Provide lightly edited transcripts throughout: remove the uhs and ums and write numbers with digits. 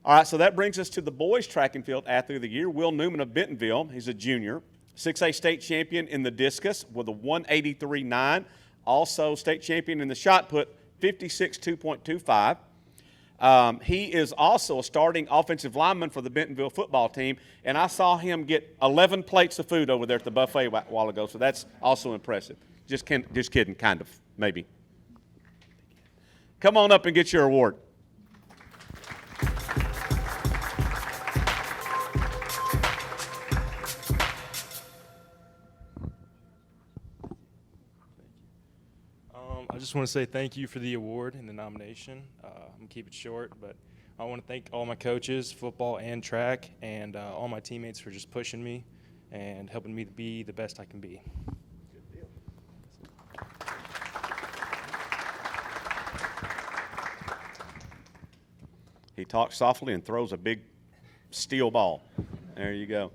All right, so that brings us to the boys track and field athlete of the year, Will NEUMANN of Bentonville. He's a junior, 6A state champion in the discus with a 183.9. Also state champion in the shot put, 56.2.25. He is also a starting offensive lineman for the Bentonville football team, and I saw him get 11 plates of food over there at the buffet a while ago, so that's also impressive. Just kidding, kind of, maybe. Come on up and get your award. I just want to say thank you for the award and the nomination. I'm going to keep it short, but I want to thank all my coaches, football and track, and all my teammates for just pushing me and helping me to be the best I can be. Good deal. He talks softly and throws a big steel ball. There you go.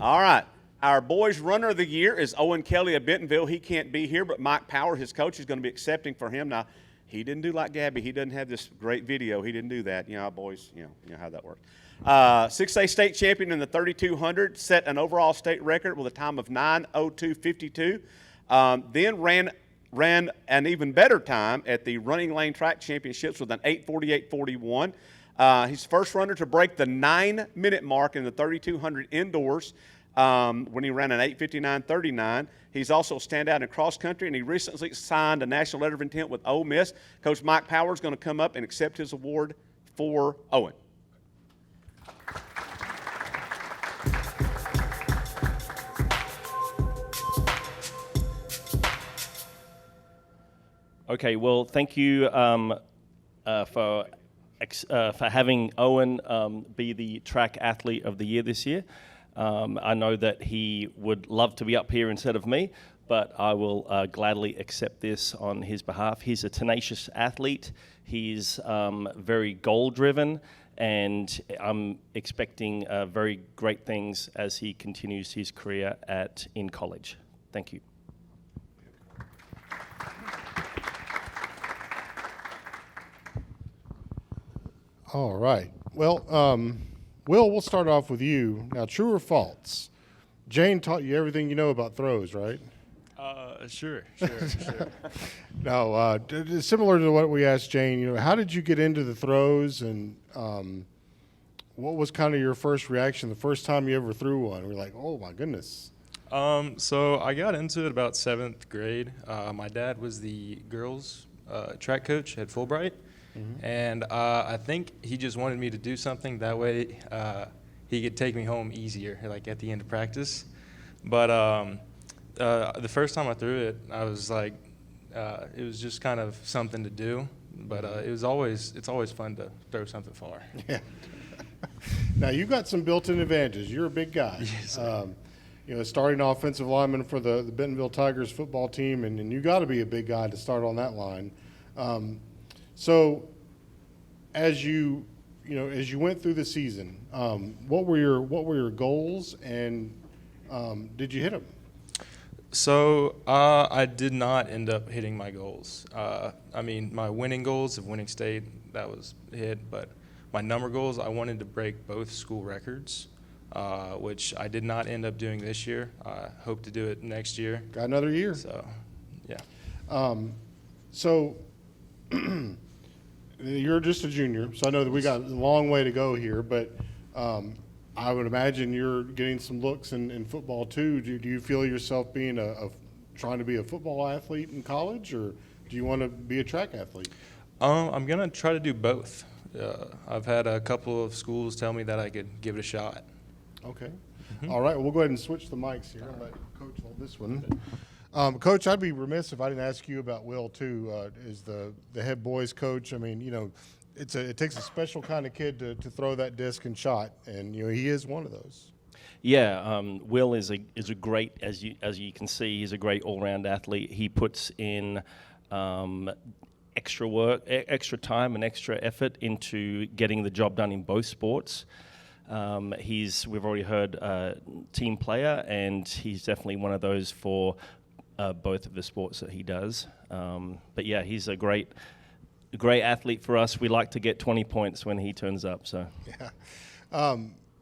All right. Our boys runner of the year is Owen KELLEY of Bentonville. He can't be here, but Mike Power, his coach, is going to be accepting for him. Now, he didn't do like Gabby. He doesn't have this great video. He didn't do that. You know, boys, you know how that works. 6A state champion in the 3200, set an overall state record with a time of 9:02.52. Then ran an even better time at the Running Lane Track Championships with an 8:48.41. He's the first runner to break the 9-minute mark in the 3200 indoors. When he ran an 8:59.39. He's also a standout in cross country, and he recently signed a national letter of intent with Ole Miss. Coach Mike Power is going to come up and accept his award for Owen. Okay, well, thank you for having Owen be the track athlete of the year this year. I know that he would love to be up here instead of me, but I will gladly accept this on his behalf. He's a tenacious athlete. He's very goal-driven, and I'm expecting very great things as he continues his career in college. Thank you. All right. Well, Will, we'll start off with you. Now, true or false? Jane taught you everything you know about throws, right? Sure. Now, similar to what we asked Jane, how did you get into the throws, and what was kind of your first reaction the first time you ever threw one? We're like, oh my goodness. So I got into it about 7th grade. My dad was the girls track coach at Fulbright. Mm-hmm. And I think he just wanted me to do something that way he could take me home easier, like at the end of practice. But the first time I threw it, I was like, it was just kind of something to do. But it's always fun to throw something far. Yeah. Now you got some built-in advantages. You're a big guy. Yes, starting offensive lineman for the Bentonville Tigers football team, and you got to be a big guy to start on that line. So, as you went through the season, what were your goals, and did you hit them? So I did not end up hitting my goals. My winning goals of winning state, that was hit, but my number goals, I wanted to break both school records, which I did not end up doing this year. I hope to do it next year. Got another year. So, yeah. So you're just a junior, so I know that we got a long way to go here, but I would imagine you're getting some looks in football too. Do you feel yourself being trying to be a football athlete in college, or do you want to be a track athlete? I'm going to try to do both. I've had a couple of schools tell me that I could give it a shot. Okay. Mm-hmm. All right, we'll go ahead and switch the mics here. I'll let Coach hold this one. Coach, I'd be remiss if I didn't ask you about Will too. Is the head boys coach? I mean, it takes a special kind of kid to throw that disc and shot, and he is one of those. Yeah, Will is a great, as you can see, he's a great all-round athlete. He puts in extra work, extra time, and extra effort into getting the job done in both sports. We've already heard team player, and he's definitely one of those for both of the sports that he does. But yeah, he's a great a great athlete for us. We like to get 20 points when he turns up. So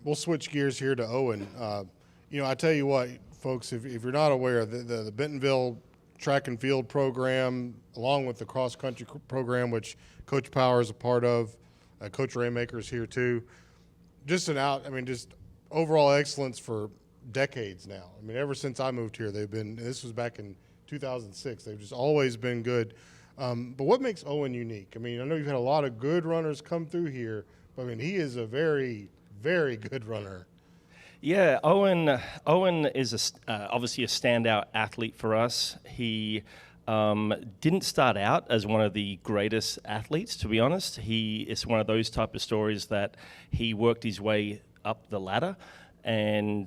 We'll switch gears here to Owen. I tell you what, folks, if you're not aware, the Bentonville track and field program, along with the cross country program, which Coach Power is a part of, Coach Raymaker's here too. Just overall excellence for decades now. I mean, ever since I moved here, this was back in 2006. They've just always been good. But what makes Owen unique? I mean, I know you've had a lot of good runners come through here, but I mean, he is a very, very good runner. Yeah, Owen is obviously a standout athlete for us. He didn't start out as one of the greatest athletes, to be honest. He is one of those type of stories that he worked his way up the ladder, and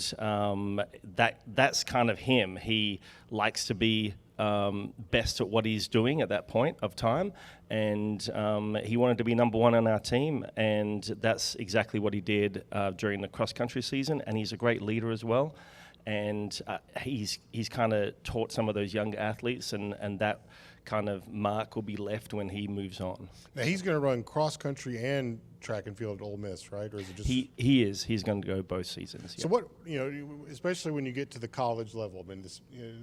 that's kind of him. He likes to be best at what he's doing at that point of time, and he wanted to be number one on our team, and that's exactly what he did during the cross-country season, and he's a great leader as well, and he's kind of taught some of those younger athletes, and that kind of mark will be left when he moves on. Now he's going to run cross-country and track and field at Ole Miss, right? Or is it just he is. He's going to go both seasons. So what, especially when you get to the college level, I mean,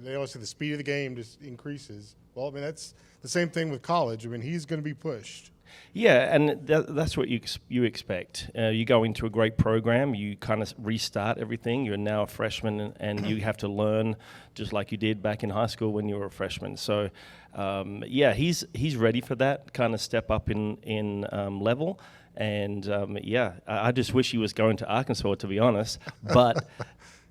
they always say the speed of the game just increases. Well, I mean, that's the same thing with college. I mean, he's going to be pushed. Yeah, and that's what you expect. You go into a great program, you kind of restart everything. You're now a freshman, and you have to learn just like you did back in high school when you were a freshman. So, he's ready for that kind of step up in level. And I just wish he was going to Arkansas, to be honest. But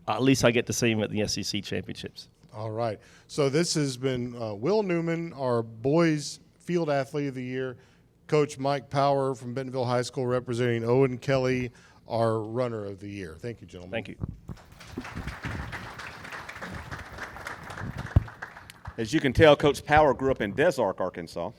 at least I get to see him at the SEC championships. All right. So this has been Will Newman, our boys field athlete of the year. Coach Mike Power from Bentonville High School representing Owen Kelley, our runner of the year. Thank you, gentlemen. Thank you. As you can tell, Coach Power grew up in Des Arc, Arkansas.